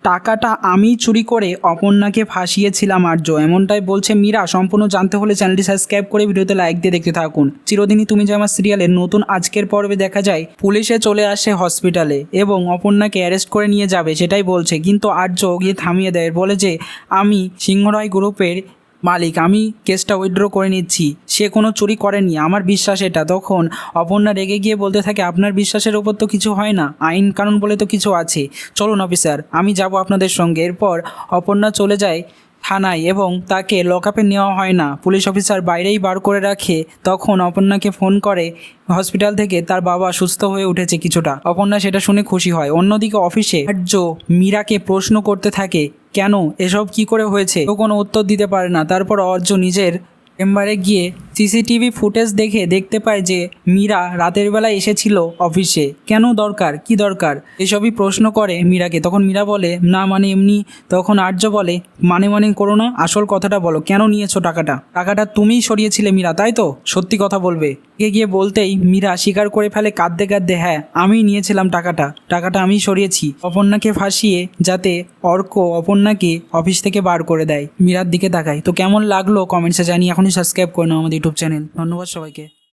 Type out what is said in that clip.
টাকাটা আমি চুরি করে অপর্ণাকে ফাঁসিয়েছিলাম আর্য, এমনটাই বলছে মীরা। সম্পূর্ণ জানতে হলে চ্যানেলটি সাবস্ক্রাইব করে ভিডিওতে লাইক দিয়ে দেখতে থাকুন। চিরদিনই তুমি যে আমার সিরিয়ালের নতুন আজকের পর্বে দেখা যায় পুলিশে চলে আসে হসপিটালে এবং অপর্ণাকে অ্যারেস্ট করে নিয়ে যাবে সেটাই বলছে, কিন্তু আর্য গিয়ে থামিয়ে দেয়, বলে যে আমি সিংহরায় গ্রুপের মালিক, আমি কেসটা উইথড্র করে নিচ্ছি, সে কোনো চুরি করেনি, আমার বিশ্বাস এটা। তখন অপর্ণা রেগে গিয়ে বলতে থাকে, আপনার বিশ্বাসের ওপর তো কিছু হয় না, আইন কানুন বলে তো কিছু আছে, চলুন অফিসার আমি যাব আপনাদের সঙ্গে। এরপর অপর্ণা চলে যায় থানায় এবং তাকে লকআপে নেওয়া হয় না, পুলিশ অফিসার বাইরেই বার করে রাখে। তখন অপর্ণাকে ফোন করে হসপিটাল থেকে তার বাবা সুস্থ হয়ে উঠেছে কিছুটা। অপর্ণা সেটা শুনে খুশি হয়। অন্যদিকে অফিসে আর্য মীরাকে প্রশ্ন করতে থাকে, কেন এসব কি করে হয়েছে, ও কোনো উত্তর দিতে পারে না। তারপর আর্য নিজের চেম্বারে গিয়ে সিসিটিভি ফুটেজ দেখতে পায় যে মীরা রাতের বেলায় এসেছিল অফিসে, কেন দরকার, কি দরকার, এসবই প্রশ্ন করে মীরাকে। তখন মীরা বলে, না মানে এমনি। তখন আর্য বলে, মানে করো না, আসল কথাটা বলো, কেন নিয়েছো টাকাটা তুমিই সরিয়েছিলে মীরা, তাই তো, সত্যি কথা বলবে। গিয়ে বলতেই মীরা স্বীকার করে ফেলে কাঁদতে, হ্যাঁ আমি নিয়েছিলাম টাকাটা আমি সরিয়েছি অপর্ণাকে ফাঁসিয়ে, যাতে অর্ক অপর্ণাকে অফিস থেকে বার করে দেয়। মীরার দিকে তাকায়। তো কেমন লাগলো কমেন্টসে জানিয়ে এখনই সাবস্ক্রাইব করে নাও আমাদের ইউটিউব চ্যানেল। ধন্যবাদ সবাইকে।